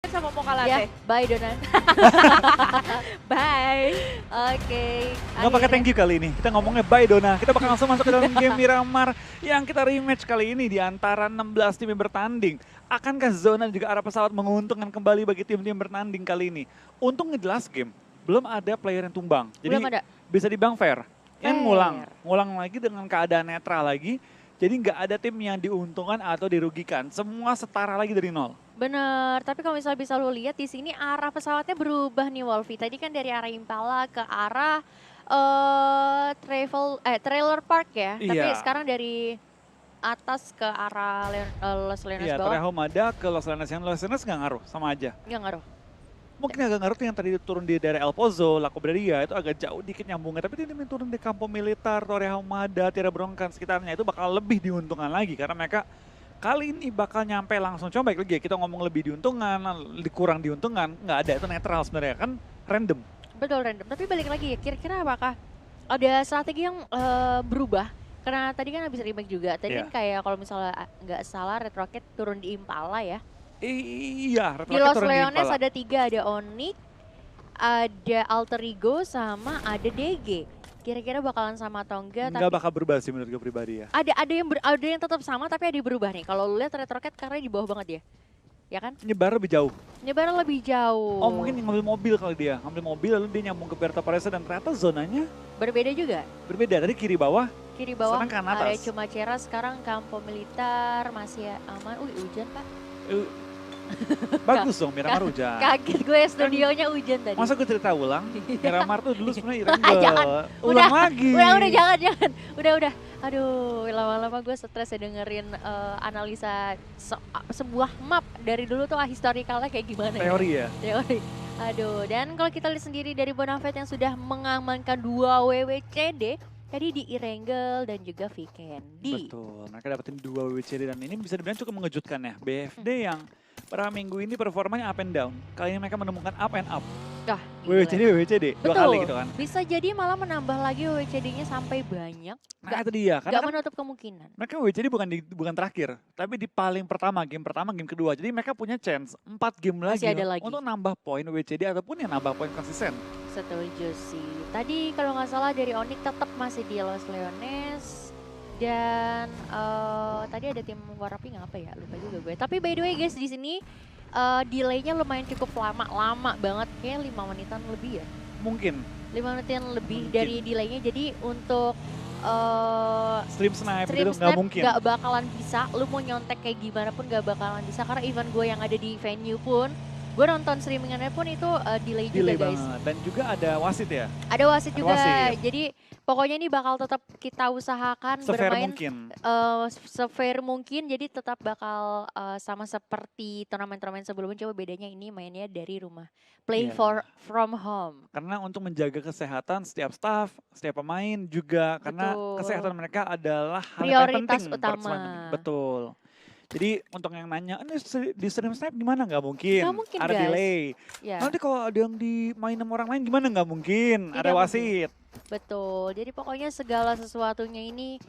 Sama mocha Ya, latte. bye Dona. Bye. Oke. Nggak pakai thank you kali ini. Kita ngomongnya bye Dona. Kita bakal langsung masuk ke dalam game Miramar yang kita rematch kali ini di antara 16 tim yang bertanding. Akankah Zona dan juga arah pesawat menguntungkan kembali bagi tim-tim bertanding kali ini? Untungnya di last game belum ada player yang tumbang. Jadi Belum ada. bisa dibilang fair. Yang Fair. ngulang lagi dengan keadaan netral lagi. Jadi nggak ada tim yang diuntungkan atau dirugikan. Semua setara lagi dari nol. Bener, tapi kalau misalnya bisa lo lihat di sini arah pesawatnya berubah nih Wolfie. Tadi kan dari arah Impala ke arah trailer park ya. Tapi Iya. sekarang dari atas ke arah Los Leones Iya, bawah. Torre Homada ke Los Leones. Yang Los Leones nggak ngaruh, sama aja. Nggak ngaruh. Mungkin agak ngaruh tuh yang tadi turun di daerah El Pozo, La Cobreria, itu agak jauh dikit nyambungnya. Tapi tim yang turun di Campo Militar, Torre Homada, Tierra Broncan, sekitarnya itu bakal lebih diuntungkan lagi. Karena mereka kali ini bakal nyampe langsung. Coba baik lagi ya, kita ngomong lebih diuntungkan, kurang diuntungkan. Nggak ada, itu netral sebenarnya kan random. Betul random. Tapi balik lagi ya, kira-kira apakah ada strategi yang berubah? Karena tadi kan habis remake juga. Tadi kan kayak kalau misalnya nggak salah Red Rocket turun di Impala ya. Iya, Red Di Rocket Los turun di Leones Impala. ada 3, ada Onyx, ada Alter Ego, sama ada DG. Kira-kira bakalan sama atau enggak? Nggak Tapi bakal berubah sih menurut gue pribadi ya. ada yang tetap sama tapi ada yang berubah nih. Kalau lu lihat Red Rocket karena di bawah banget ya. Ya kan? Nyebar lebih jauh. Nyebar lebih jauh. Oh mungkin ngambil mobil kali dia. Ngambil mobil lalu dia nyambung ke Puerto Paresa dan ternyata zonanya Berbeda juga. berbeda. Tadi kiri bawah, Kiri bawah sekarang kanan area atas. Cumacera, sekarang Campo Militar masih aman. Hujan Pak. Eh, bagus dong Miramar hujan. Kaget gue studionya hujan tadi. Masa gue cerita ulang? Miramar tuh dulu sebenarnya Jangan. Irengel. Ulang lagi. Udah jangan. Udah. Aduh, lama-lama gue stres ya dengerin analisa sebuah map dari dulu tuh historikalnya kayak gimana ya. Teori ya. Teori. Aduh, dan kalau kita lihat sendiri dari Bonafide yang sudah mengamankan 2 WWCD tadi di Irengel dan juga Vikendi. Betul, mereka dapetin 2 WWCD dan ini bisa dibilang cukup mengejutkan ya. BFD yang pada minggu ini performanya up and down. Kali ini mereka menemukan up and up. Wah, gila. WWCD 2 kali gitu kan. Bisa jadi malah menambah lagi WWCD-nya sampai banyak. Nah itu dia, karena Gak kan menutup kemungkinan. mereka WWCD bukan terakhir, tapi di paling pertama, game kedua. Jadi mereka punya chance 4 game lagi, Masih ada lagi. untuk nambah poin WWCD ataupun yang nambah poin konsisten. Setuju sih. Tadi kalau nggak salah dari Onyx tetap masih di Los Leones. Dan tadi ada tim warna pink apa ya? Lupa juga gue. Tapi by the way guys, di sini delay-nya lumayan cukup lama banget. Kayaknya 5 menitan lebih ya. Mungkin 5 menitan lebih Mungkin. dari delay-nya. Jadi untuk stream snipe stream gitu nggak snap mungkin. nggak bakalan bisa. Lu mau nyontek kayak gimana pun nggak bakalan bisa. Karena event gue yang ada di venue pun, gue nonton streamingannya pun itu delay juga Delay guys. banget. Dan juga ada wasit ya, Ada wasit Ada juga. wasit. Jadi pokoknya ini bakal tetap kita usahakan se-fair bermain mungkin. se-fair mungkin. Jadi tetap bakal sama seperti turnamen-turnamen sebelumnya. Coba bedanya ini mainnya dari rumah. Play Iya. from home. Karena untuk menjaga kesehatan setiap staff, setiap pemain juga. Karena Betul. kesehatan mereka adalah hal yang Prioritas penting. utama. Betul. Jadi untuk yang nanya, ini di stream snipe gimana? Nggak mungkin. Nggak mungkin, Ada guys. delay. Ya, Nanti kalau ada yang dimain sama orang lain gimana? Nggak mungkin. Tidak Ada mungkin. wasit. betul. Jadi pokoknya segala sesuatunya ini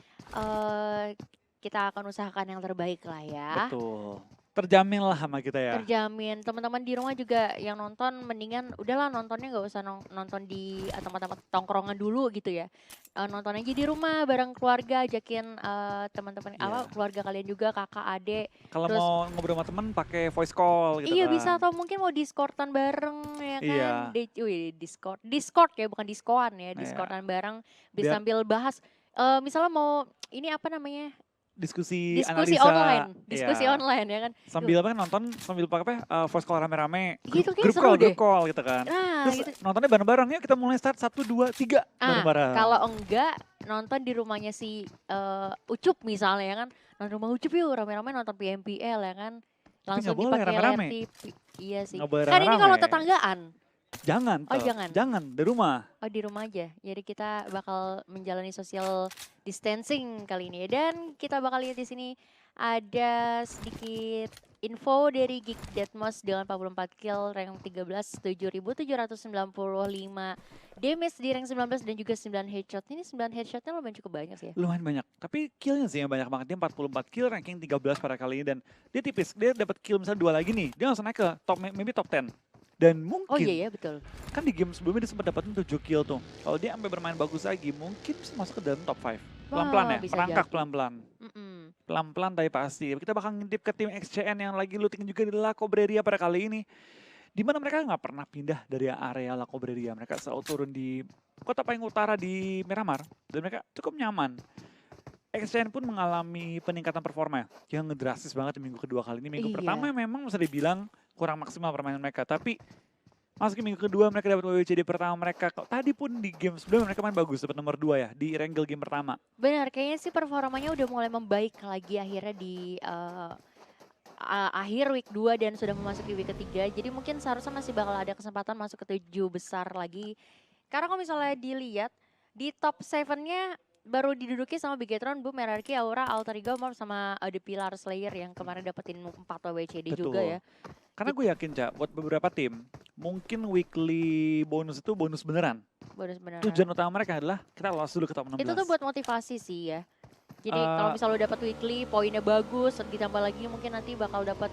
kita akan usahakan yang terbaik lah ya. Betul. Terjamin lah sama kita ya. Terjamin. Teman-teman di rumah juga yang nonton mendingan udahlah nontonnya nggak usah nonton di tempat-tempat tongkrongan dulu gitu ya. Nonton aja di rumah bareng keluarga, ajakin teman-teman Iya. keluarga kalian juga, kakak, adik. Kalau Terus- mau ngobrol sama temen pakai voice call gitu Iya kan. bisa, atau mungkin mau Discordan bareng ya kan. Iya. Discord ya, bukan Diskoan ya. Iya. Discordan bareng bisa Biar- sambil bahas. Misalnya mau ini apa namanya? Diskusi Diskusi analisa. online. Diskusi Iya. online ya kan. Sambil apa nonton, sambil pakai apa voice call rame-rame. Gitu, kayaknya seru deh. Grup call gitu kan. Nah, Terus gitu. nontonnya bareng-bareng, yuk kita mulai start 1, 2, 3 bareng-bareng. Kalau enggak nonton di rumahnya si Ucup misalnya ya kan. Nonton rumah Ucup yuk rame-rame nonton PMPL ya kan. Langsung nggak boleh dipakai rame-rame. layar TV. Iya sih. Nggak boleh Kan ini kalau rame-rame. tetanggaan. Jangan. Oh, Tel. jangan. Jangan, di rumah. Oh di rumah aja. Jadi kita bakal menjalani social distancing kali ini. Dan kita bakal lihat di sini ada sedikit info dari Geek Deadmos dengan 44 kill, rank 13, 7.795 damage di rank 19 dan juga 9 headshot. Ini 9 headshotnya lumayan cukup banyak sih ya. Lumayan banyak, tapi killnya sih yang banyak banget. Dia 44 kill, ranking 13 pada kali ini. Dan dia tipis, dia dapat kill misalnya 2 lagi nih. Dia langsung naik ke top, maybe top 10. Dan mungkin, Oh iya ya betul. kan di game sebelumnya dia sempat dapetin 7 kill tuh. Kalau dia sampai bermain bagus lagi, mungkin bisa masuk ke dalam top 5. Pelan-pelan Wah, ya, bisa merangkak jadi. pelan-pelan. Mm-mm. Pelan-pelan tapi pasti. Kita bakal ngintip ke tim XCN yang lagi looting juga di La Cobreria pada kali ini. Di mana mereka nggak pernah pindah dari area La Cobreria. Mereka selalu turun di kota paling utara di Miramar. Dan mereka cukup nyaman. XCN pun mengalami peningkatan performa yang drastis banget di minggu kedua kali ini. Minggu Iya. pertama memang bisa dibilang kurang maksimal permainan mereka. Tapi masuk ke minggu kedua mereka dapat WWCD pertama mereka. Tadi pun di game sebelumnya mereka main bagus, dapat nomor 2 ya di Wrangle game pertama. Benar, kayaknya sih performanya udah mulai membaik lagi akhirnya di akhir week 2 dan sudah memasuki week ketiga. Jadi mungkin seharusnya masih bakal ada kesempatan masuk ke 7 besar lagi. Karena kalau misalnya dilihat di top 7-nya baru diduduki sama Bigetron, Boom, Merarki, Aura, Alter Ego, Mob, sama The Pillar Slayer yang kemarin dapetin 4 WWCD juga ya. Karena gue yakin, Cak, buat beberapa tim, mungkin weekly bonus itu bonus beneran. Bonus beneran. Tujuan utama mereka adalah kita lolos dulu ke top 16. Itu tuh buat motivasi sih ya. Jadi kalau misalnya lo dapat weekly, poinnya bagus, ditambah lagi mungkin nanti bakal dapat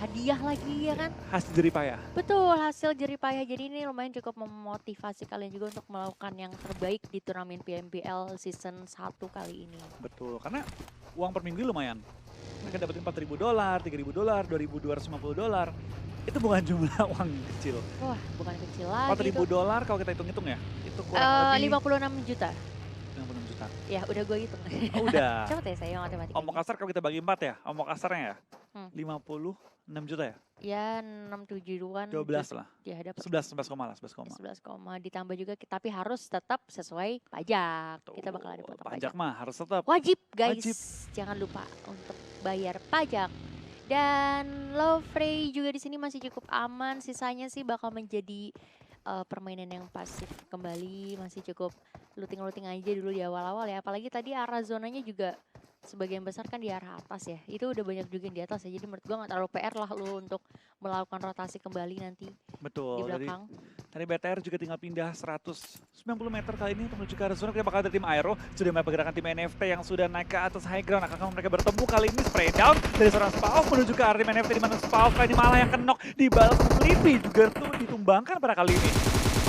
hadiah lagi ya kan? Hasil jerih payah. Betul, hasil jerih payah. Jadi ini lumayan cukup memotivasi kalian juga untuk melakukan yang terbaik di turnamen PMPL season 1 kali ini. Betul, karena uang per minggu lumayan. Mereka dapetin $4.000, $3.000, $2.250. Itu bukan jumlah uang kecil. Wah, bukan kecil lagi tuh. $4.000 kalau kita hitung-hitung ya, itu kurang lebih 56 juta. 56 juta. Ya, udah gue hitung. Oh, udah. Cepet ya saya matematika. Omong kasar kalau kita bagi 4 ya, omong kasarnya ya, 56 juta ya? Ya, 6-7-an. 12 lah. Ya, dapat 11 lah, 11. 11, ditambah juga tapi harus tetap sesuai pajak. Kita bakal ada potong pajak mah harus tetap. Wajib guys, Wajib. jangan lupa untuk bayar pajak. Dan Lovre juga di sini masih cukup aman, sisanya sih bakal menjadi permainan yang pasif kembali, masih cukup looting-looting aja dulu di awal-awal ya. Apalagi tadi arah zonanya juga sebagian besar kan di arah atas ya. Itu udah banyak juga yang di atas ya. Jadi menurut gua nggak terlalu PR lah lu untuk melakukan rotasi kembali nanti Betul. di belakang. Dari BTR juga tinggal pindah 190 meter kali ini untuk menuju ke arah zona. Kita bakal ada tim Aero. Sudah mulai pergerakan tim NFT yang sudah naik ke atas high ground. Akankah mereka bertemu kali ini? Spray down dari seorang Spauf menuju ke arah tim NFT. Di mana Spauf kali ini malah yang kenok. Dibalas Sleepy juga tuh ditumbangkan pada kali ini.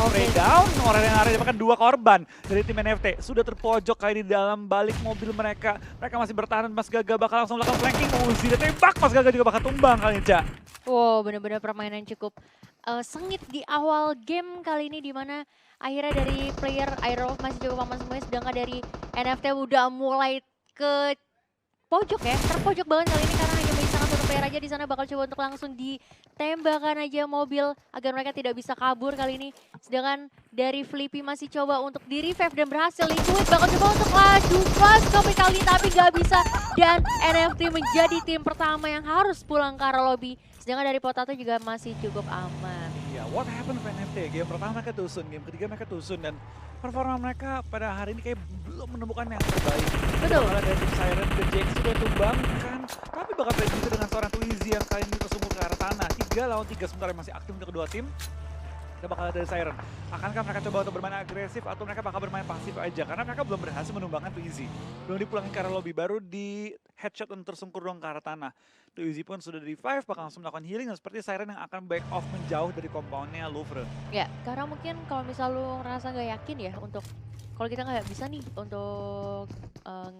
Spray down, orang yang ada bahkan 2 korban dari tim NFT. Sudah terpojok kali ini di dalam balik mobil mereka. Mereka masih bertahan. Mas Gaga bakal langsung melakukan flanking. Uzi dan tembak. Mas Gaga juga bakal tumbang kali ini, Cak. Wow, benar-benar permainan cukup sengit di awal game kali ini, di mana akhirnya dari player Aero masih cukup aman semuanya, sedangkan dari NFT udah mulai ke pojok ya, terpojok banget kali ini karena hanya menyisakan satu player aja. Di sana bakal coba untuk langsung ditembakkan aja mobil agar mereka tidak bisa kabur kali ini. Sedangkan dari Flippy masih coba untuk di-revive dan berhasil. Liquid bakal coba untuk laju flash kopi kali ini tapi gak bisa. Dan NFT menjadi tim pertama yang harus pulang ke arah lobby. Sedangkan dari Potato juga masih cukup aman. Iya, what happened to NFT? Game pertama mereka tusun, game ketiga mereka tusun, dan performa mereka pada hari ini kayak belum menemukan yang terbaik. Betul. Malah dari tim Siren dan Jax sudah tumbangkan, tapi bakal terjadi juga dengan seorang Twizy yang kali ini tersungkur ke arah tanah. 3 lawan 3 sementara masih aktif untuk kedua tim. Kita bakal ada dari Siren. Akankah mereka coba untuk bermain agresif atau mereka bakal bermain pasif aja? Karena mereka belum berhasil menumbangkan Twizy. Belum dipulangin ke arah lobby, baru di headshot dan tersungkur dong ke arah tanah. Twizy pun sudah di revive, bakal langsung melakukan healing, dan seperti Siren yang akan back off menjauh dari compoundnya Louvre. Ya, karena mungkin kalau misal lu ngerasa gak yakin ya untuk kalau kita nggak bisa nih untuk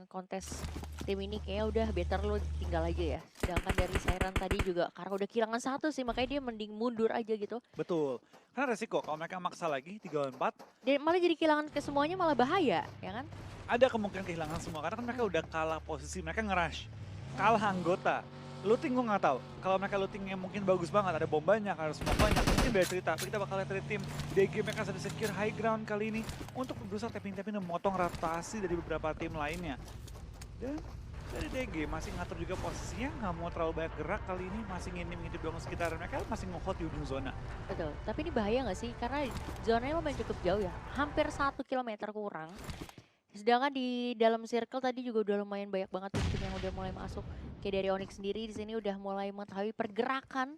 kontes tim ini, kayaknya udah better lu tinggal aja ya. Sedangkan dari Siren tadi juga karena udah kehilangan 1 sih, makanya dia mending mundur aja gitu. Betul, karena resiko kalau mereka maksa lagi 3 lawan 4, Dan malah jadi kehilangan ke semuanya, malah bahaya ya kan. ada kemungkinan kehilangan semua karena kan mereka udah kalah posisi, mereka nge-rush, kalah anggota. Looting gue nggak tahu, kalau mereka lootingnya mungkin bagus banget, ada bom banyak, ada semua banyak, mungkin beda cerita. Tapi kita bakal lihat dari tim DG, mereka sudah secure high ground kali ini untuk berusaha tapping-tapping dan memotong rotasi dari beberapa tim lainnya. Dan dari DG masih ngatur juga posisinya, nggak mau terlalu banyak gerak kali ini, masih ngintip doang sekitar mereka, masih nge-hold di ujung zona. Betul, tapi ini bahaya nggak sih? Karena zonanya lumayan cukup jauh ya, hampir 1 kilometer kurang. Sedangkan di dalam circle tadi juga udah lumayan banyak banget tim yang udah mulai masuk. Oke, dari Onyx sendiri di sini udah mulai mengetahui pergerakan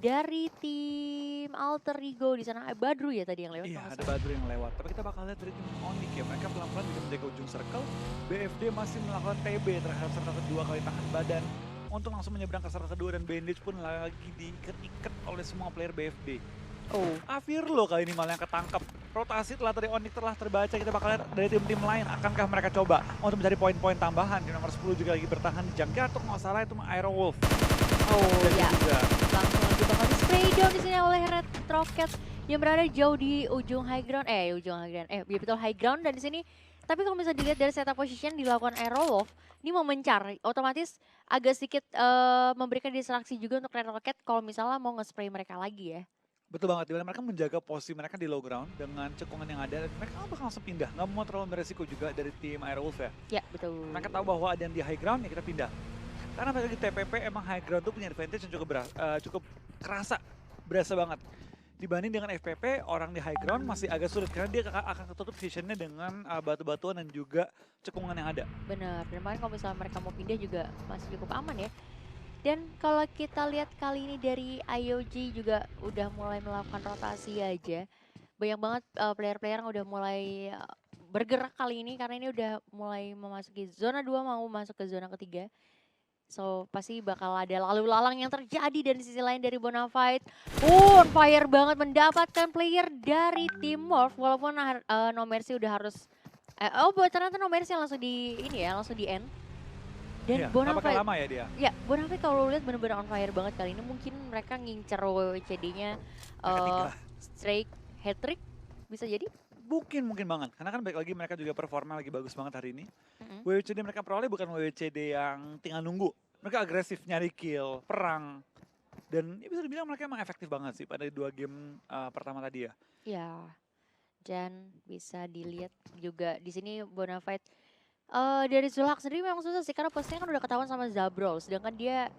dari tim Alter Ego di sana. Badru ya tadi yang lewat Iya, kalau nggak ada salah. Badru yang lewat. Tapi kita bakal lihat dari tim Onyx ya. Mereka pelan-pelan bisa menjaga ujung circle. BFD masih melakukan TB terhadap circle kedua kali tahan badan. Untuk langsung menyeberang ke circle kedua dan Bandage pun lagi diikat-ikat oleh semua player BFD. Oh, Avirlo kali ini malah yang ketangkap. Rotasi telah dari Onyx telah terbaca. Kita bakal lihat dari tim-tim lain. Akankah mereka coba untuk mencari poin-poin tambahan. Tim nomor 10 juga lagi bertahan di junkyard. Atau nggak salah itu Aerowolf. oh ya. Juga. Langsung aja bakal di spray down di sini oleh Red Rocket yang berada jauh di ujung high ground. Ya betul high ground dan di sini. Tapi kalau misalnya dilihat dari setup position dilakukan Aerowolf, ini mau mencar, otomatis agak sedikit memberikan distraksi juga untuk Red Rocket kalau misalnya mau nge-spray mereka lagi ya. Betul banget, dimana mereka menjaga posisi mereka di low ground dengan cekungan yang ada. Dan mereka bakal langsung pindah, nggak mau terlalu beresiko juga dari tim Aerowolf ya. Ya betul. Mereka tahu bahwa ada yang di high ground ya kita pindah. Karena mereka di TPP emang high ground tuh punya advantage yang cukup kerasa, berasa banget. Dibanding dengan FPP, orang di high ground masih agak sulit karena dia akan ketutup visionnya dengan batu-batuan dan juga cekungan yang ada. Bener, dan bahkan kalau misalnya mereka mau pindah juga masih cukup aman ya. Dan kalau kita lihat kali ini dari IOG juga udah mulai melakukan rotasi aja. Banyak banget player-player yang udah mulai bergerak kali ini karena ini udah mulai memasuki zona 2 mau masuk ke zona ketiga. So pasti bakal ada lalu lalang yang terjadi dan di sisi lain dari Bonafide. On fire banget mendapatkan player dari tim Morph walaupun No Mercy udah harus ternyata No Mercy langsung di ini ya, langsung di end. Dan Iya, nggak pakai Bonafide lama ya dia. ya, Bonafide kalau lihat bener-bener on fire banget kali ini. Mungkin mereka ngincer WWCD-nya Mereka tiga. straight hat-trick bisa jadi. Mungkin banget. Karena kan balik lagi mereka juga performa lagi bagus banget hari ini. Mm-mm. WWCD mereka peroleh bukan WWCD yang tinggal nunggu. Mereka agresif nyari kill, perang. Dan ya bisa dibilang mereka emang efektif banget sih pada 2 game pertama tadi ya. Ya, dan bisa dilihat juga di sini Bonafide dari Zulhak sendiri memang susah sih karena posisinya kan udah ketahuan sama Zabrol, sedangkan dia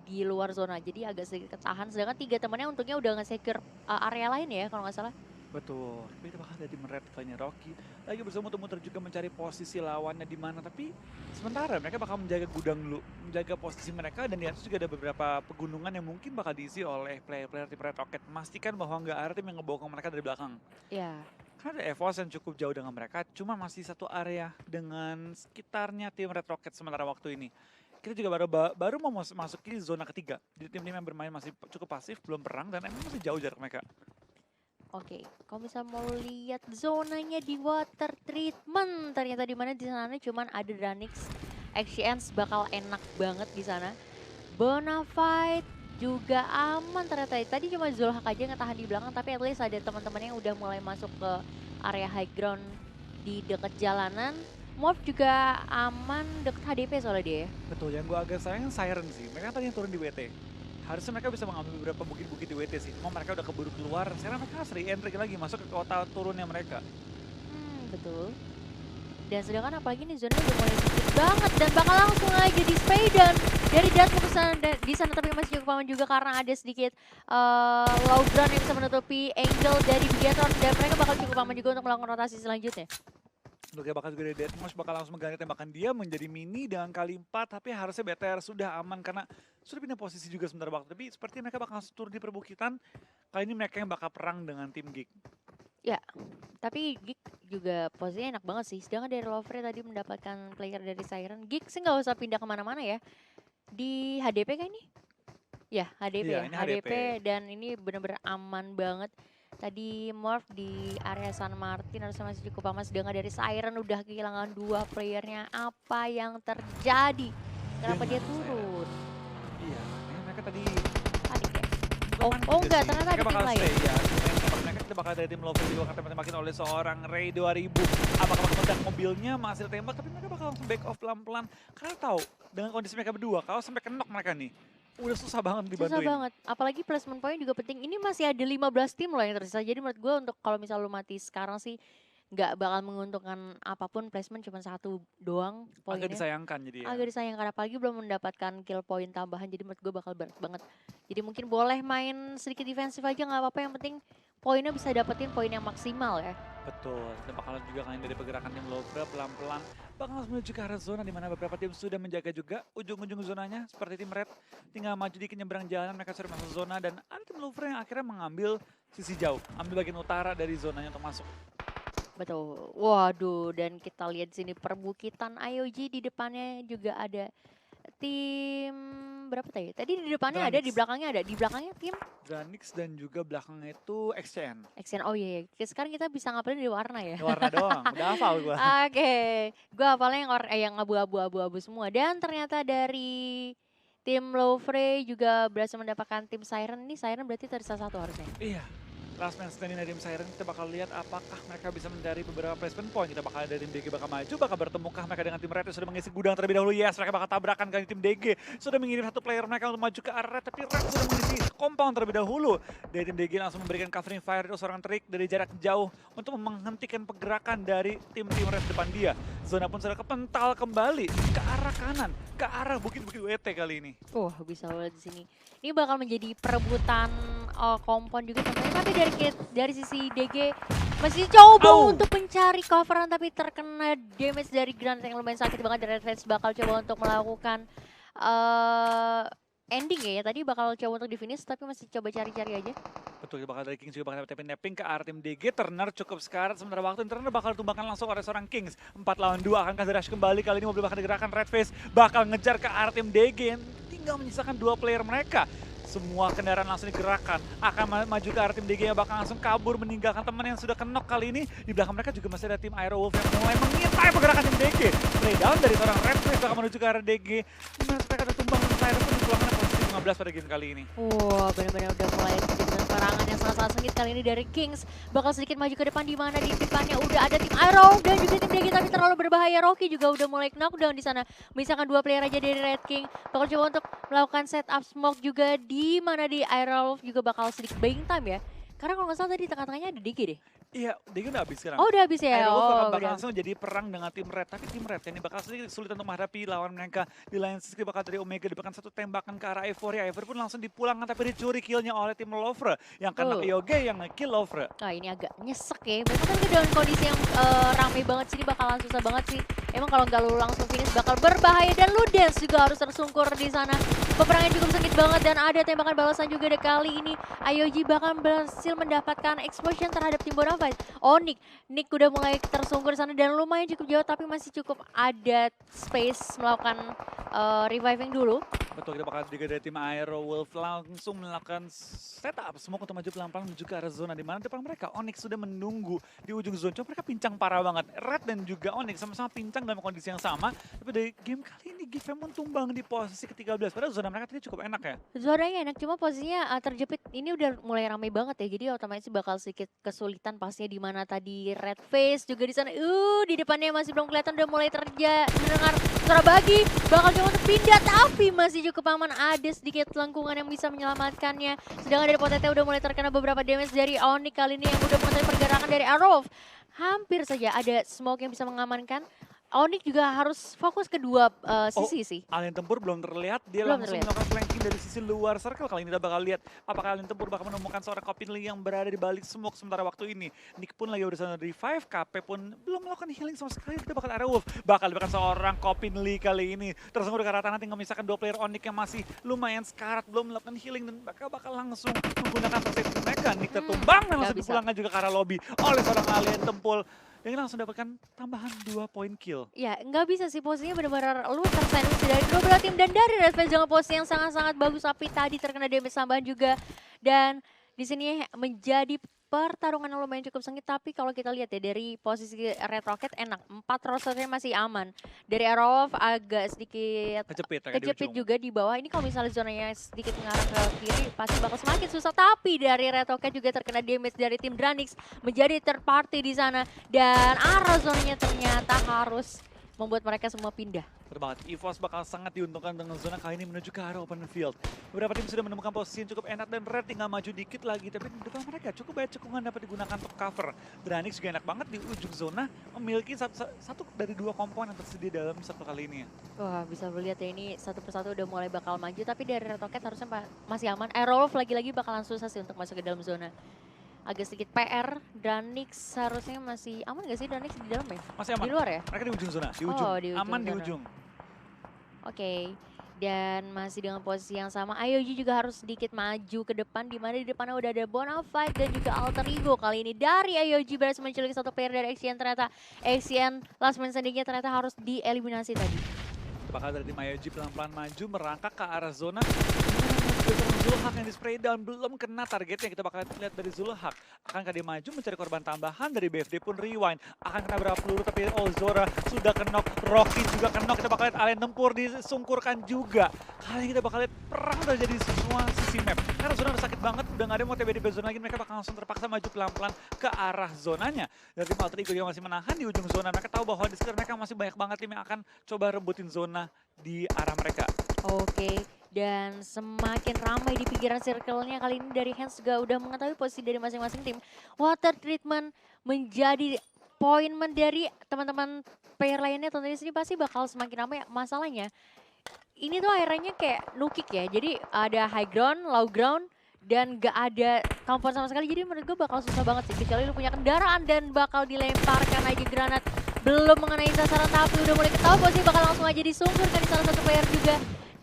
di luar zona jadi agak sedikit ketahan. Sedangkan 3 temannya untungnya udah nge-secure area lain ya kalau nggak salah. Betul. Tapi kita bakal ada tim Red kayaknya Rocky. Lagi bersama muter-muter juga mencari posisi lawannya di mana. Tapi sementara mereka bakal menjaga gudang dulu. Menjaga posisi mereka dan di atas juga ada beberapa pegunungan yang mungkin bakal diisi oleh player-player tim Red Rocket. Memastikan bahwa nggak ada tim yang ngebokong mereka dari belakang. Ya, Karena ada EVOS yang cukup jauh dengan mereka. Cuma masih satu area dengan sekitarnya tim Red Rocket sementara waktu ini. Kita juga baru mau masuki zona ketiga. Jadi tim-tim yang bermain masih cukup pasif, belum perang dan emang masih jauh jarak mereka. oke. Kalau misalnya mau lihat zonanya di water treatment, ternyata di mana di sana cuman ada Danix. XCNs bakal enak banget di sana. Bonafide juga aman ternyata. Tadi cuma Zulhak aja yang ngetahan di belakang, tapi at least ada teman-temannya yang udah mulai masuk ke area high ground di dekat jalanan. Morph juga aman deket HDP soalnya dia. Betul, yang gue agak sayang Siren sih. Mereka tadi yang turun di WT. Harusnya mereka bisa mengambil beberapa bukit-bukit di WT sih. Cuma mereka udah keburu keluar. Sekarang mereka harus re-entry lagi masuk ke kota turunnya mereka. Betul. Dan sedangkan apalagi nih zona udah mulai sedikit banget dan bakal langsung aja di spray dan dari Datmo ke sana di sana tapi masih cukup aman juga karena ada sedikit low ground yang bisa menutupi angle dari Bigator dan mereka bakal cukup aman juga untuk melakukan rotasi selanjutnya. Luka bakal juga dari Deathmosh bakal langsung mengganti tembakan dia menjadi mini dengan kali 4. Tapi harusnya BTR sudah aman karena sudah pindah posisi juga sebentar waktu. Tapi seperti mereka bakal langsung turun di perbukitan. Kali ini mereka yang bakal perang dengan tim Geek. Ya, tapi Geek juga posisinya enak banget sih. Sedangkan dari Lovre tadi mendapatkan player dari Siren. Geek sih nggak usah pindah kemana-mana ya. Di HDP kan ini? Ya, HDP Iya, ya. ini HDP HDP. dan ini bener-bener aman banget. Tadi Morph di area San Martin harusnya masih cukup aman. Sedangkan dari Siren udah kehilangan 2 playernya. Apa yang terjadi? Kenapa dia Dengan Siren. turun? Iya, mereka tadi Panik ya? bukan panik Oh juga enggak, sih. ternyata Mereka ada tim bakal lain. stay ya. Mereka kita bakal dari tim Lover juga akan tembak-tembakin oleh seorang Ray 2000. Apakah bakal meledak mobilnya masih tembak tapi mereka bakal langsung back off pelan-pelan. Karena tahu dengan kondisi mereka berdua kalau sampai kenok mereka nih udah susah banget dibantuin. Susah banget, apalagi placement point juga penting. Ini masih ada 15 tim loh yang tersisa. Jadi menurut gue untuk kalau misal lu mati sekarang sih nggak bakal menguntungkan apapun, placement cuma 1 doang Agak poinnya. disayangkan jadi ya. Agak disayangkan apalagi belum mendapatkan kill point tambahan. Jadi menurut gue bakal berat banget. Jadi mungkin boleh main sedikit defensif aja nggak apa-apa. Yang penting poinnya bisa dapetin poin yang maksimal ya. Betul, dan bakalan juga kalian dari pergerakan tim Lovre pelan-pelan bakal langsung menuju ke arah zona di mana beberapa tim sudah menjaga juga ujung-ujung zonanya seperti tim Red tinggal maju dikit nyebrang jalan mereka sudah masuk zona dan ada tim Lovre yang akhirnya mengambil sisi jauh, ambil bagian utara dari zonanya untuk masuk. Betul. Waduh, dan kita lihat di sini perbukitan IOG di depannya juga ada tim berapa tadi? Tadi di depannya ada, di Dranix, belakangnya ada. Di belakangnya tim Dranix dan juga belakangnya itu XCN. Action. Oh iya, iya. Sekarang kita bisa ngapalin di warna ya. Ini warna doang, udah hafal gua. Oke, gue hafalnya yang abu-abu abu-abu semua. Dan ternyata dari tim Lovre juga berhasil mendapatkan tim Siren. Ini Siren berarti tersisa satu harusnya. Iya, last man standing dari tim Siren kita bakal lihat apakah mereka bisa mencari beberapa placement point. Kita bakal dari tim DG bakal maju, bakal bertemukah mereka dengan tim Red yang sudah mengisi gudang terlebih dahulu. Yes, mereka bakal tabrakan kali tim DG. Sudah mengirim satu player mereka untuk maju ke arah Red, tapi Red sudah mengisi compound terlebih dahulu. Dari tim DG langsung memberikan covering fire itu seorang trik dari jarak jauh untuk menghentikan pergerakan dari tim-tim Red depan dia. Zona pun sudah kepental kembali ke arah kanan, ke arah bukit-bukit WT kali ini. Bisa lihat di sini. Ini bakal menjadi perebutan kompon juga tentunya. Tapi dari sisi DG masih coba untuk mencari coveran tapi terkena damage dari granat yang lumayan sakit banget. Dari Red Fence bakal coba untuk melakukan ending ya. Tadi bakal coba untuk di finish tapi masih coba cari-cari aja. Betul, bakal dari Kings juga bakal tapping ke arah tim DG. Turner cukup sekarat sementara waktu Turner bakal ditumbangkan langsung oleh seorang Kings. 4 lawan 2 akan kasih rush kembali. Kali ini mobil bakal digerakkan Red Face bakal ngejar ke arah tim DG yang tinggal menyisakan 2 player mereka. Semua kendaraan langsung digerakkan, akan maju ke arah tim DG yang bakal langsung kabur meninggalkan teman yang sudah kenok kali ini. Di belakang mereka juga masih ada tim Aerowolf yang mulai mengintai pergerakan tim DG. Playdown dari seorang Red Face bakal menuju ke arah DG. Dimana mereka ada tumbang dan Siren pun dipulangkan posisi 15 pada game kali ini. Wah, benar-benar udah mulai terjadi dengan perangan yang sangat-sangat sengit kali ini dari Kings. Bakal sedikit maju ke depan di mana di depannya udah ada tim Aero dan juga tim DG tapi terlalu berbahaya. Rocky juga udah mulai knockdown di sana. Misalkan 2 player aja dari Red King. Bakal coba untuk melakukan setup smoke juga di mana di Aero juga bakal sedikit buying time ya. Karena kalau nggak salah tadi di tengah-tengahnya ada DG deh. Iya, DG udah habis sekarang. Oh udah habis ya? Aerowolf bakal Udah. langsung jadi perang dengan tim Red, tapi tim Red ini bakal sedikit sulit untuk menghadapi lawan mereka. Di lain sisi bakal dari Omega diberikan satu tembakan ke arah Euphoria. Euphoria pun langsung dipulangkan tapi dicuri killnya oleh tim Lovre. Yang kena IOG yang nge-kill Lovre. Nah ini agak nyesek ya, memang kan dengan kondisi yang rame banget sini bakalan susah banget sih. Emang kalau nggak lu langsung finish bakal berbahaya dan Ludens juga harus tersungkur di sana. Peperangan cukup sengit banget dan ada tembakan balasan juga deh kali ini. IOG bahkan berhasil mendapatkan explosion terhadap tim Bonafide. Oh Nick udah mulai tersungkur di sana dan lumayan cukup jauh tapi masih cukup ada space melakukan reviving dulu. Betul, kita bakal juga dari tim Aerowolf langsung melakukan setup smoke untuk maju pelan-pelan menuju ke arah zona di mana depan mereka Onyx sudah menunggu di ujung zona. Cuma mereka pincang parah banget. Red dan juga Onyx sama-sama pincang dalam kondisi yang sama. Tapi dari game kali ini GFM tumbang di posisi ke-13. Padahal zona mereka tadi cukup enak ya. Zonanya enak cuma posisinya terjepit. Ini udah mulai ramai banget ya. Jadi otomatis bakal sedikit kesulitan pastinya di mana tadi Red Face juga di sana. Di depannya masih belum kelihatan udah mulai mendengar suara bagi. Bakal coba untuk pindah tapi masih cukup aman. Ada sedikit lengkungan yang bisa menyelamatkannya. Sedangkan dari Potete udah mulai terkena beberapa damage dari Onyx kali ini yang udah mulai pergerakan dari Aerowolf. Hampir saja ada smoke yang bisa mengamankan. Onyx juga harus fokus ke dua sisi sih. Alien Tempur belum terlihat, dia Belum langsung terlihat. melakukan flanking dari sisi luar circle. Kali ini kita bakal lihat apakah Alien Tempur bakal menemukan seorang Kopinli yang berada di balik smoke sementara waktu ini. Nick pun lagi berusaha revive, KP pun belum melakukan healing sama sekali. Kita bakal Aerowolf, bakal diberikan seorang Kopinli kali ini. Tersungkur ke arah tanah tinggal memisahkan 2 player Onyx yang masih lumayan sekarat, belum melakukan healing dan bakal langsung menggunakan first aid mereka. Nick tertumbang dan langsung dipulangkan juga ke arah lobby oleh seorang Alien Tempur. Dan langsung dapatkan tambahan 2 poin kill. Ya, nggak bisa sih posisinya benar-benar lu tersandung dari dua belah tim dan dari Red Face dengan posisi yang sangat-sangat bagus tapi tadi terkena damage tambahan juga dan di sini menjadi pertarungan yang lumayan cukup sengit tapi kalau kita lihat ya dari posisi Red Rocket enak 4 rosternya masih aman dari Aerowolf agak sedikit kejepit juga di bawah ini kalau misalnya zonanya sedikit mengarah ke kiri pasti bakal semakin susah tapi dari Red Rocket juga terkena damage dari tim Dranix menjadi third party di sana dan arah zonanya ternyata harus membuat mereka semua pindah. Betul banget, EVOS bakal sangat diuntungkan dengan zona kali ini menuju ke arah open field. Beberapa tim sudah menemukan posisi yang cukup enak dan Red tinggal maju dikit lagi. Tapi di depan mereka cukup banyak cekungan dapat digunakan untuk cover. Dranix juga enak banget di ujung zona memiliki satu dari 2 komponen yang tersedia dalam satu kali ini. Wah bisa melihat ya ini satu persatu udah mulai bakal maju tapi dari Red Rocket harusnya masih aman. Aerowolf lagi-lagi bakalan susah sih untuk masuk ke dalam zona. agak sedikit PR. Dranix harusnya masih aman gak sih Dranix di dalam ya? Masih aman. Di luar ya? Mereka di ujung zona, di ujung. Oh, di ujung Aman di zona. ujung. Oke. Dan masih dengan posisi yang sama, IOG juga harus sedikit maju ke depan, di mana di depannya udah ada Bonafide dan juga Alter Ego. Kali ini dari IOG berhasil menculik satu player dari XCN, ternyata XCN last man standing-nya ternyata harus dieliminasi tadi. Bakal dari tim IOG pelan-pelan maju merangkak ke arah zona. Zulhak yang di spray down belum kena targetnya, kita bakal lihat dari Zulhak. Akankah dia maju mencari korban tambahan dari BFD pun rewind. Akan kena berapa peluru tapi Zora sudah kenok, Rocky juga kenok. Kita bakal lihat Alien Tempur disungkurkan juga. Kali ini kita bakal lihat perang terjadi di semua sisi map. Karena zona udah sakit banget, udah gak ada mau TB di zona lagi. Mereka bakal langsung terpaksa maju pelan-pelan ke arah zonanya. Dari tim Alter Ego yang masih menahan di ujung zona. Mereka tahu bahwa di sekitar mereka masih banyak banget tim yang akan coba rebutin zona di arah mereka. Oke, dan semakin ramai di pinggiran circle-nya kali ini dari Hands juga udah mengetahui posisi dari masing-masing tim. Water treatment menjadi poin dari teman-teman player lainnya, tentunya sini pasti bakal semakin ramai. Masalahnya, ini tuh airnya kayak nukik ya, jadi ada high ground, low ground, dan gak ada compound sama sekali. Jadi menurut gue bakal susah banget sih, kecuali lu punya kendaraan dan bakal dilemparkan aja granat. Belum mengenai sasaran tapi udah mulai ketahui posisi bakal langsung aja disungkurkan di salah satu player juga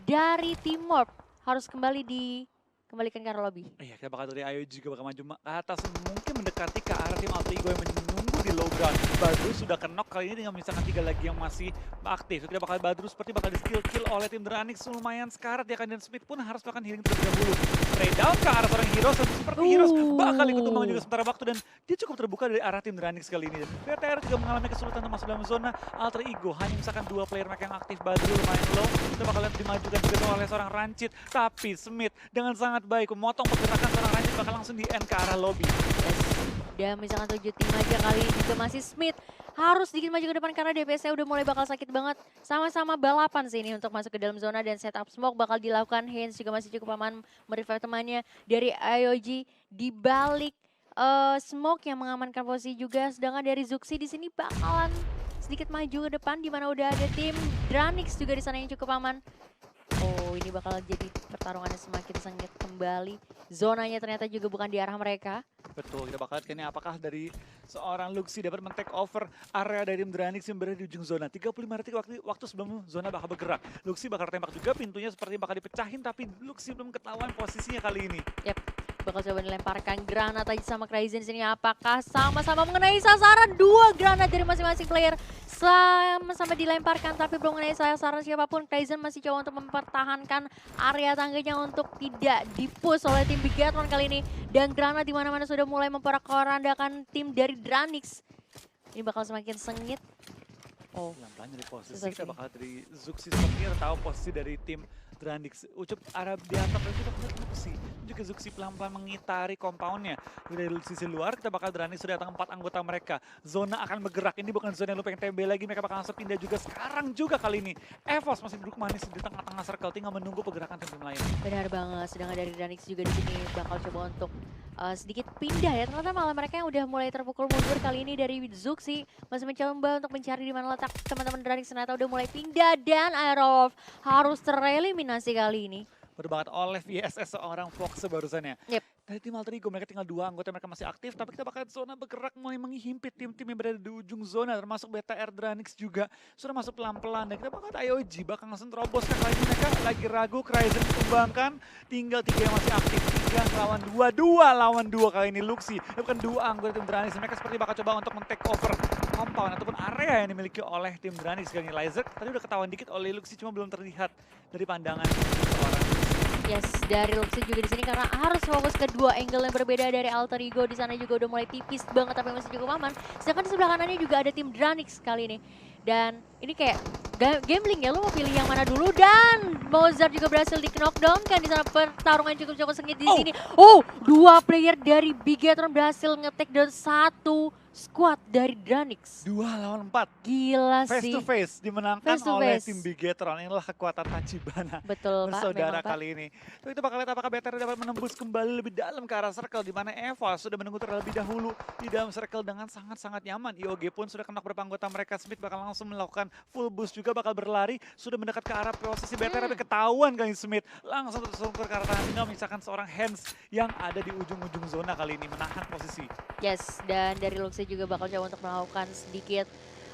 dari tim Morp. Harus dikembalikan ke arah lobby. Iya, kita bakal dari IOG juga bakal maju ke atas, mungkin mendekati ke arah tim Alter Ego yang menunggu di low ground. Badrus sudah kenok kali ini dengan misalkan 3 lagi yang masih aktif. Kita bakal Badrus seperti bakal di skill kill oleh tim Dranix, lumayan sekarat ya kan, dan Smith pun harus melakukan healing terlebih dahulu. Spray down ke arah seorang Heroes, dan seperti Heroes bakal ikut tumbang juga sementara waktu, dan dia cukup terbuka dari arah tim Dranix kali ini. Dan BTR juga mengalami kesulitan untuk masuk dalam zona. Alter Ego hanya misalkan 2 player mereka yang aktif. Badrus lumayan low, kita bakal lihat dimajukan juga oleh seorang Rancid, tapi Smith dengan sangat baik memotong pergerakan seorang Rancid bakal langsung di end ke arah lobby. Yes. Dan misalkan 7 tim aja kali ini juga masih Smith harus sedikit maju ke depan karena DPS-nya udah mulai bakal sakit banget. Sama-sama balapan sih ini untuk masuk ke dalam zona, dan setup smoke bakal dilakukan. Haynes juga masih cukup aman merevive temannya dari IOG di balik smoke yang mengamankan posisi juga. Sedangkan dari Zuxi di sini bakalan sedikit maju ke depan, di mana udah ada tim Dranix juga di sana yang cukup aman. Oh, ini bakal jadi pertarungannya semakin sengit kembali. Zonanya ternyata juga bukan di arah mereka. Betul, kita bakal lihat ini apakah dari seorang Luxi dapat men-take over area dari tim Dranix yang berada di ujung zona. 35 detik waktu sebelum zona bakal bergerak. Luxi bakal tembak juga, pintunya seperti bakal dipecahin, tapi Luxi belum ketahuan posisinya kali ini. Yap, bakal coba dilemparkan granat aja sama Crazy di sini. Apakah sama-sama mengenai sasaran? 2 granat dari masing-masing player sama-sama dilemparkan, tapi belum mengenai sasaran siapapun. Crazy masih coba untuk mempertahankan area tangganya untuk tidak dipush oleh tim Bigatron kali ini. Dan granat di mana-mana sudah mulai memporak-porandakan tim dari Dranix. Ini bakal semakin sengit. Oh, Pelan-pelan dari posisi kita bakal dari Zuxi sepertinya tahu posisi dari tim Dranix. Ucup arah di atas dan kita bakal Luxi. Juga Zuxi pelan-pelan mengitari compoundnya. Dari sisi luar kita bakal Dranix sudah datang 4 anggota mereka. Zona akan bergerak. Ini bukan zona yang lu pengen TB lagi. Mereka bakal langsung pindah juga sekarang juga kali ini. Evos masih duduk manis di tengah-tengah circle, tinggal menunggu pergerakan tim lain. benar banget. Sedangkan dari Dranix juga di sini bakal coba untuk sedikit pindah ya. Ternyata malah mereka yang udah mulai terpukul mundur kali ini dari Zuxi. Masih mencoba untuk mencari di mana letak teman-teman Dranix, ternyata udah mulai pindah, dan Aerof harus tereliminasi kali ini. Baru banget oleh VSS seorang Fox barusannya. Yep. Dari tim Alter Ego mereka tinggal 2 anggota, mereka masih aktif, tapi kita bakal zona bergerak mulai menghimpit tim-tim yang berada di ujung zona, termasuk BTR Dranix juga sudah masuk pelan-pelan, dan kita bakal IOG bakal langsung terobos. Kali ini mereka lagi ragu, Cryzen dikembangkan, tinggal 3 yang masih aktif, 3 lawan 2, 2 lawan 2 kali ini Luxi, bukan 2 anggota tim Dranix. Mereka seperti bakal coba untuk men-take over compound ataupun area yang dimiliki oleh tim Dranix. Kali ini Laser tadi udah ketahuan dikit oleh Luxi, cuma belum terlihat dari pandangan seorang. Yes, dari Luxi juga di sini karena harus fokus ke 2 angle yang berbeda dari Alter Ego. Di sana juga udah mulai tipis banget tapi masih cukup aman. Sedangkan di sebelah kanannya juga ada tim Dranix kali ini. Dan ini kayak gambling ya, lu mau pilih yang mana dulu. Dan Mozart juga berhasil di knockdown kan di sana. Pertarungan cukup sengit di sini. Oh, 2 player dari Bigatron berhasil nge-take down 1 squad dari Dranix. 2 lawan 4. Gila Face sih. to face dimenangkan Face to oleh face. tim Bigatron. Inilah kekuatan Tachibana Betul Pak, bersaudara memang Pak. kali ini. Tapi kita bakal lihat apakah BTR dapat menembus kembali lebih dalam ke arah circle, di mana Eva sudah menunggu terlebih dahulu di dalam circle dengan sangat-sangat nyaman. IOG pun sudah kena beberapa anggota mereka. Smith bakal langsung melakukan akan full boost juga, bakal berlari, sudah mendekat ke arah posisi BTR, tapi ketahuan kali ini Smith. Langsung tersungkur ke arah tangan tinggal, misalkan seorang Hands yang ada di ujung-ujung zona kali ini, menahan posisi. Yes, dan dari Luxy juga bakal coba untuk melakukan sedikit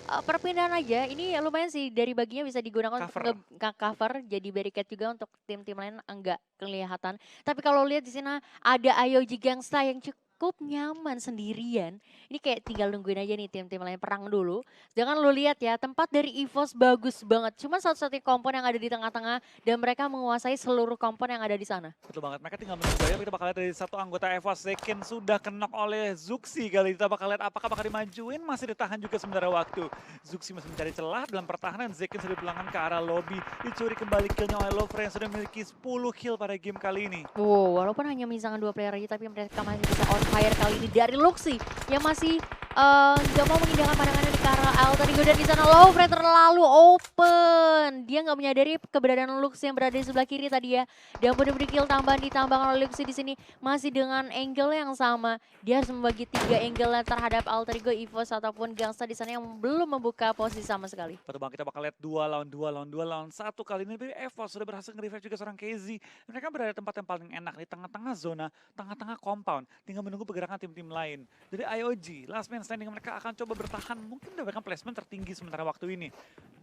perpindahan aja. Ini lumayan sih dari baginya bisa digunakan untuk Cover. cover jadi barricade juga untuk tim-tim lain enggak kelihatan. Tapi kalau lihat di sana ada IOG Gangsta yang cukup nyaman sendirian. Ini kayak tinggal nungguin aja nih tim-tim lain perang dulu. Jangan lu lihat ya, tempat dari EVOS bagus banget. Cuma satu-satunya kompon yang ada di tengah-tengah dan mereka menguasai seluruh kompon yang ada di sana. Betul banget, mereka tinggal menunggu aja. Kita bakal lihat dari satu anggota EVOS, Zekin sudah kenok oleh Zuxi kali ini. Kita bakal lihat apakah bakal dimajuin, masih ditahan juga sementara waktu. Zuxi masih mencari celah dalam pertahanan, Zekin sudah dipulangkan ke arah lobby. Dicuri kembali killnya oleh Lovre yang sudah memiliki 10 kill pada game kali ini. Wow, walaupun hanya misalkan 2 player aja tapi mereka masih bisa on fire kali ini dari Luxy yang masih nggak mau mengindahkan pandangannya di arah Alter Ego dan di sana Lovre terlalu open. Dia nggak menyadari keberadaan Luxy yang berada di sebelah kiri tadi ya. Dan benar-benar kill tambahan ditambahkan oleh Luxy di sini masih dengan angle yang sama. Dia harus membagi 3 angle terhadap Alter Ego, EVOS ataupun Gangsta di sana yang belum membuka posisi sama sekali. Betul banget, kita bakal lihat 2 lawan 2 lawan 2 lawan 1 kali ini. Tapi EVOS sudah berhasil nge-revive juga seorang KZ. Mereka berada di tempat yang paling enak di tengah-tengah zona, tengah-tengah compound. Tinggal menunggu pergerakan tim-tim lain. Dari IOG, last man standing, mereka akan coba bertahan. Mungkin mendapatkan placement tertinggi sementara waktu ini.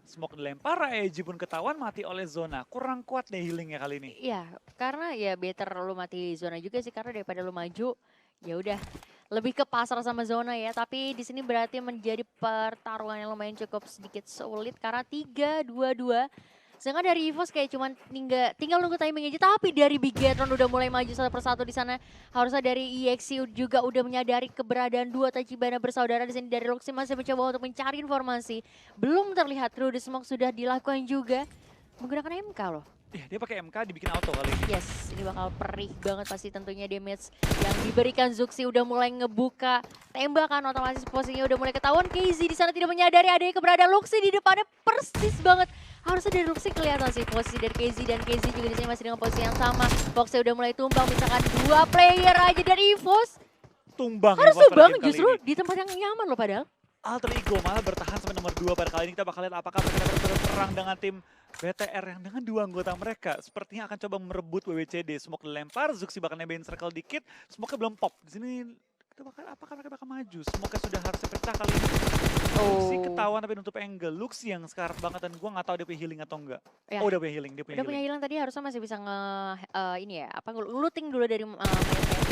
Smoke dilempar, IOG pun ketahuan mati oleh zona. Kurang kuat deh healingnya kali ini. Iya, karena ya better lu mati zona juga sih karena daripada lu maju ya udah lebih ke pasar sama zona ya. Tapi di sini berarti menjadi pertarungan yang lumayan cukup sedikit sulit karena 3-2-2. Sedangkan dari EVOS kayak cuman tinggal nunggu timing aja. Tapi dari Bigetron udah mulai maju satu persatu di sana. Harusnya dari EXE juga udah menyadari keberadaan dua Tachibana bersaudara di sini. Dari Luxy masih mencoba untuk mencari informasi. Belum terlihat through the smoke sudah dilakukan juga menggunakan MK loh. Iya, dia pakai MK dibikin auto kali ini. Yes, ini bakal perih banget pasti tentunya damage yang diberikan Zuxi udah mulai ngebuka tembakan otomatis posisinya udah mulai ketahuan. KZ di sana tidak menyadari adanya keberadaan Luxy di depannya persis banget. Harusnya dari Luxy kelihatan sih posisi dari KZ dan KZ juga di sini masih dengan posisi yang sama. Foxnya udah mulai tumbang misalkan 2 player aja dari EVOS. Tumbang Harus EVOS pada tumbang game kali justru ini. di tempat yang nyaman loh padahal. Alter Ego malah bertahan sampai nomor 2 pada kali ini. Kita bakal lihat apakah mereka dapat berperang dengan tim BTR yang dengan 2 anggota mereka. Sepertinya akan coba merebut WWCD. Smoke dilempar, Zuxi bakal nembahin circle dikit. Smoke-nya belum pop. Di sini kita apakah mereka bakal maju? Smoke-nya sudah harus pecah kali ini. Luxy ketahuan tapi nutup angle. Luxy yang sekarat banget dan gua nggak tahu dia punya healing atau enggak. Ya. Oh udah punya healing, dia punya Udah punya healing. hilang tadi harusnya masih bisa ini ya apa looting dulu dari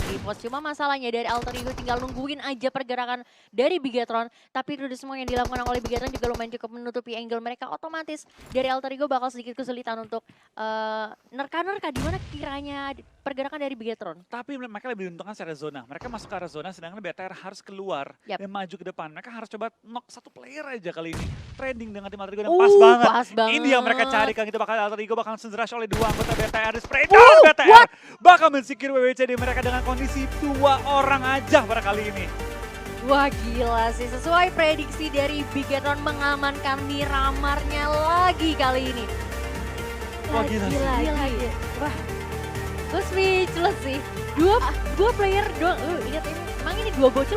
di pos. Cuma masalahnya dari Alter Ego tinggal nungguin aja pergerakan dari Bigetron. Tapi itu semua yang dilakukan oleh Bigetron juga lumayan cukup menutupi angle mereka. Otomatis dari Alter Ego bakal sedikit kesulitan untuk nerka-nerka di mana kiranya pergerakan dari Bigetron. Tapi mereka lebih diuntungkan secara zona. Mereka masuk ke arah zona sedangkan BTR harus keluar dan maju ke depan. Mereka harus coba knock 1 player aja kali ini. Trading dengan tim Alter Ego dan pas banget. Pas banget. Ini yang mereka carikan. Kita bakal Alter Ego bakal senjerash oleh 2 anggota BTR. Di spray down BTR. Bakal mensikir WWCD mereka dengan kondisi 2 orang aja pada kali ini. Wah gila sih, sesuai prediksi dari Bigetron mengamankan Miramarnya lagi kali ini. Wah gila sih. Gila. Wah, gue speechless sih. Dua player doang, ingat ini, emang ini 2 bocil